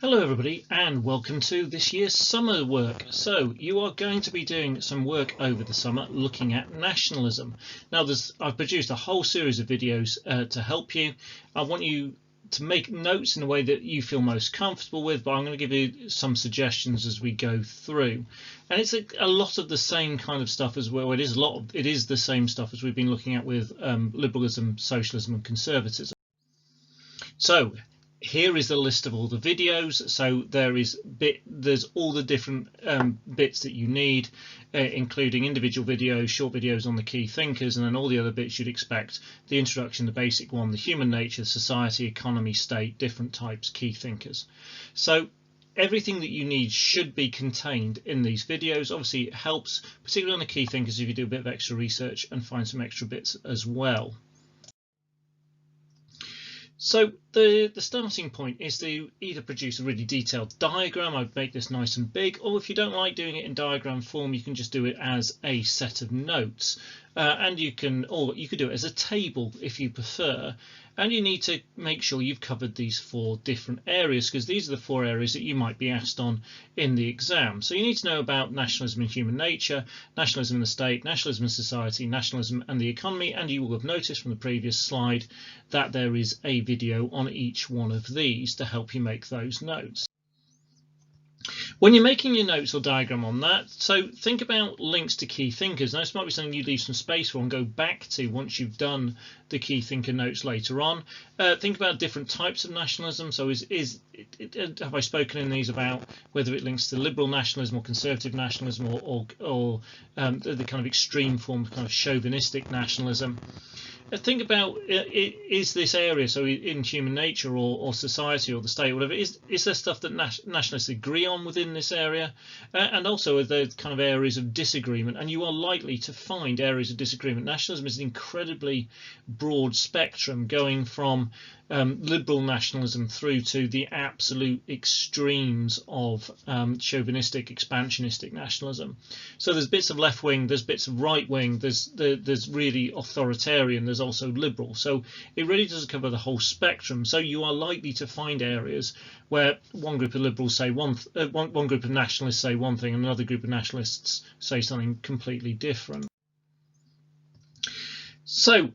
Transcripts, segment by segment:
Hello everybody and welcome to this year's summer work. So you are going to be doing some work over the summer looking at nationalism. Now I've produced a whole series of videos to help you. I want you to make notes in a way that you feel most comfortable with, but I'm going to give you some suggestions as we go through. And it's a lot of the same kind of stuff as well. It is the same stuff as we've been looking at with liberalism, socialism and conservatism. So here is the list of all the videos. So there's all the different bits that you need, including individual videos, short videos on the key thinkers, and then all the other bits you'd expect: the introduction, the basic one, the human nature, society, economy, state, different types, key thinkers. So everything that you need should be contained in these videos. Obviously it helps, particularly on the key thinkers, if you do a bit of extra research and find some extra bits as well. So the starting point is to either produce a really detailed diagram. I'd make this nice and big, or if you don't like doing it in diagram form, you can just do it as a set of notes, and you could do it as a table if you prefer. And you need to make sure you've covered these 4 different areas, because these are the 4 areas that you might be asked on in the exam. So you need to know about nationalism and human nature, nationalism and the state, nationalism and society, nationalism and the economy, and you will have noticed from the previous slide that there is a video on each one of these to help you make those notes. When you're making your notes or diagram on that, so think about links to key thinkers. Now this might be something you leave some space for and go back to once you've done the key thinker notes later on. Think about different types of nationalism. So have I spoken in these about whether it links to liberal nationalism or conservative nationalism, or the kind of extreme form of kind of chauvinistic nationalism? Think about, is this area, so in human nature or society or the state or whatever, is there stuff that nationalists agree on within this area? And also are there kind of areas of disagreement? And you are likely to find areas of disagreement. Nationalism is an incredibly broad spectrum, going from liberal nationalism through to the absolute extremes of chauvinistic, expansionistic nationalism. So there's bits of left wing, there's bits of right wing, there's really authoritarian, there's also liberal. So it really does cover the whole spectrum. So you are likely to find areas where one group of liberals say one group of nationalists say one thing, and another group of nationalists say something completely different. So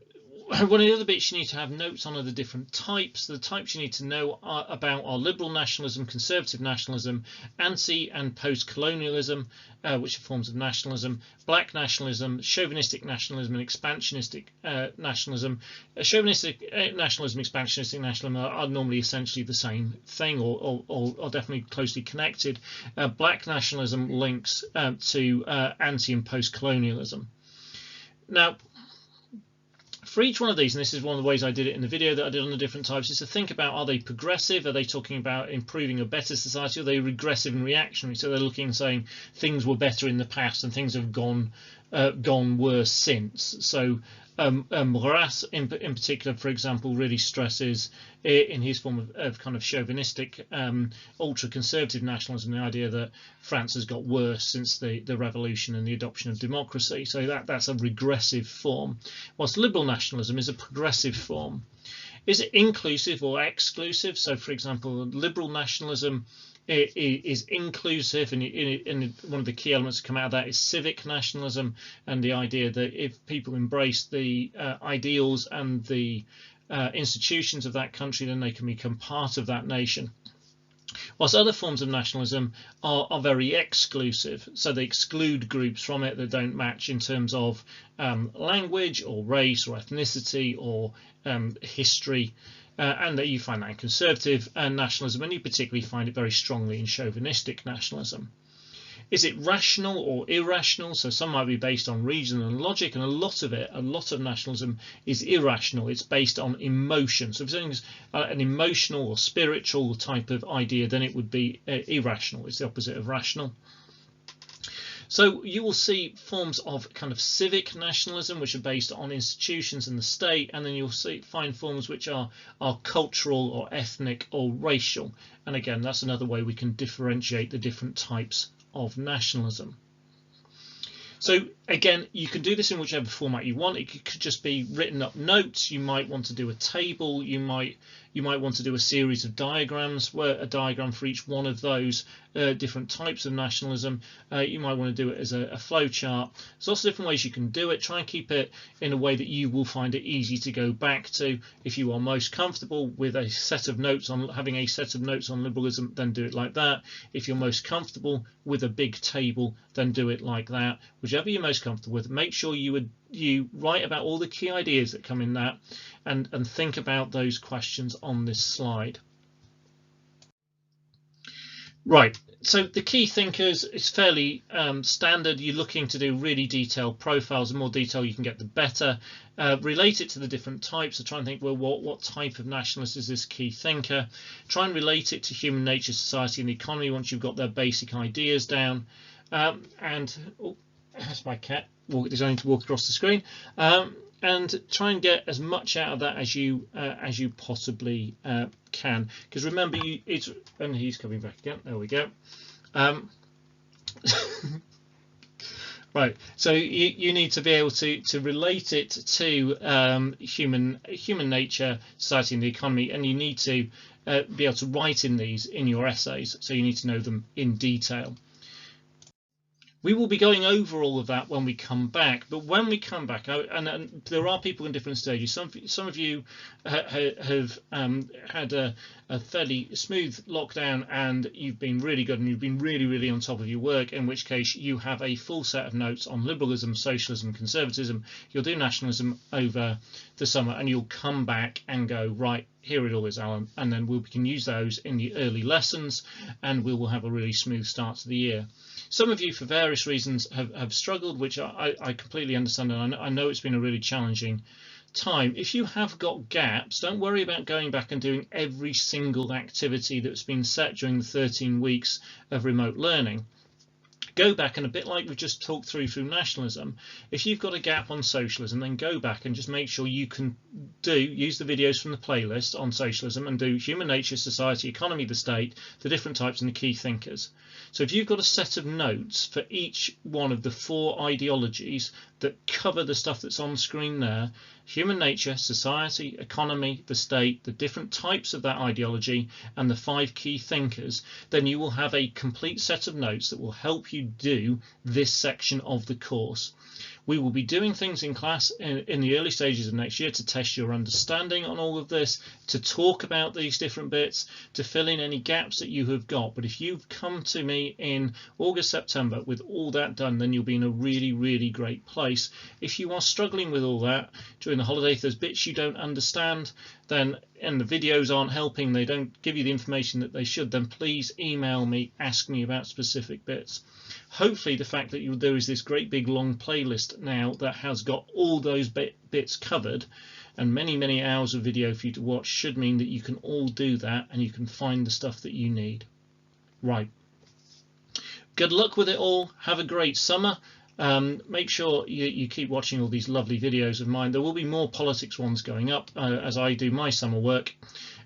one of the other bits you need to have notes on are the different types. The types you need to know about are liberal nationalism, conservative nationalism, anti and post-colonialism, which are forms of nationalism, black nationalism, chauvinistic nationalism, and expansionistic nationalism. Chauvinistic nationalism, expansionistic nationalism are normally essentially the same thing, or are definitely closely connected. Black nationalism links to anti and post-colonialism. Now, for each one of these, and this is one of the ways I did it in the video that I did on the different types, is to think about, are they progressive? Are they talking about improving a better society? Are they regressive and reactionary? So they're looking and saying things were better in the past and things have gone worse since. So Maurras in particular, for example, really stresses in his form of kind of chauvinistic ultra-conservative nationalism the idea that France has got worse since the revolution and the adoption of democracy. So that's a regressive form, whilst liberal nationalism is a progressive form. Is it inclusive or exclusive? So for example, liberal nationalism is inclusive, and one of the key elements to come out of that is civic nationalism, and the idea that if people embrace the ideals and the institutions of that country, then they can become part of that nation. Whilst other forms of nationalism are very exclusive, so they exclude groups from it that don't match in terms of language or race or ethnicity or history. And that you find that in conservative nationalism, and you particularly find it very strongly in chauvinistic nationalism. Is it rational or irrational? So some might be based on reason and logic, and a lot of nationalism is irrational. It's based on emotion. So if something's an emotional or spiritual type of idea, then it would be irrational. It's the opposite of rational. So you will see forms of kind of civic nationalism, which are based on institutions and the state, and then you'll find forms which are cultural or ethnic or racial. And again, that's another way we can differentiate the different types of nationalism. So Again, you can do this in whichever format you want. It could just be written up notes. You might want to do a table. You might want to do a series of diagrams, where a diagram for each one of those different types of nationalism. You might want to do it as a flow chart. There's lots of different ways you can do it. Try and keep it in a way that you will find it easy to go back to. If you are most comfortable with a set of notes on having a set of notes on liberalism, then do it like that. If you're most comfortable with a big table, then do it like that. Whichever you're most comfortable with, make sure you write about all the key ideas that come in that, and think about those questions on this slide. Right, so the key thinkers is fairly standard. You're looking to do really detailed profiles. The more detail you can get, the better. Relate it to the different types. So try and think, well, what type of nationalist is this key thinker? Try and relate it to human nature, society, and the economy once you've got their basic ideas down. And oh, that's my cat designing to walk across the screen. And try and get as much out of that as you possibly can, because remember, and he's coming back again. There we go. Right, so you need to be able to relate it to human nature, society, and the economy, and you need to be able to write in these in your essays. So you need to know them in detail. We will be going over all of that when we come back, but when we come back, and there are people in different stages. Some of you have had a fairly smooth lockdown, and you've been really good, and you've been really on top of your work, in which case you have a full set of notes on liberalism, socialism, conservatism. You'll do nationalism over the summer, and you'll come back and go, right, here it all is, Alan, and then we can use those in the early lessons, and we will have a really smooth start to the year. Some of you, for various reasons, have struggled, which I completely understand, and I know it's been a really challenging time. If you have got gaps, don't worry about going back and doing every single activity that's been set during the 13 weeks of remote learning. Go back, and a bit like we've just talked through nationalism, if you've got a gap on socialism, then go back and just make sure you can use the videos from the playlist on socialism and do human nature, society, economy, the state, the different types, and the key thinkers. So if you've got a set of notes for each one of the 4 ideologies that cover the stuff that's on screen there, human nature, society, economy, the state, the different types of that ideology, and the 5 key thinkers, then you will have a complete set of notes that will help you do this section of the course. We will be doing things in class in the early stages of next year to test your understanding on all of this, to talk about these different bits, to fill in any gaps that you have got. But if you've come to me in August, September with all that done, then you'll be in a really great place. If you are struggling with all that during the holiday, if there's bits you don't understand, then, and the videos aren't helping, they don't give you the information that they should, then please email me, ask me about specific bits. Hopefully the fact that you'll do is this great big long playlist now that has got all those bits covered, and many hours of video for you to watch, should mean that you can all do that and you can find the stuff that you need. Right, good luck with it all. Have a great summer. Make sure you keep watching all these lovely videos of mine. There will be more politics ones going up as I do my summer work,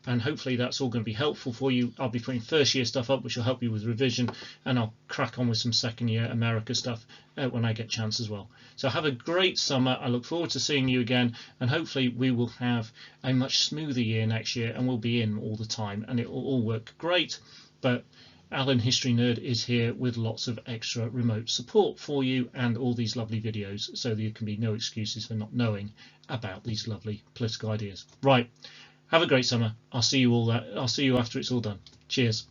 and hopefully that's all going to be helpful for you. I'll be putting first year stuff up, which will help you with revision, and I'll crack on with some second year America stuff when I get a chance as well. So have a great summer. I look forward to seeing you again, and hopefully we will have a much smoother year next year, and we'll be in all the time, and it will all work great. But Alan History Nerd is here with lots of extra remote support for you and all these lovely videos, so there can be no excuses for not knowing about these lovely political ideas. Right, have a great summer. I'll see you after it's all done. Cheers.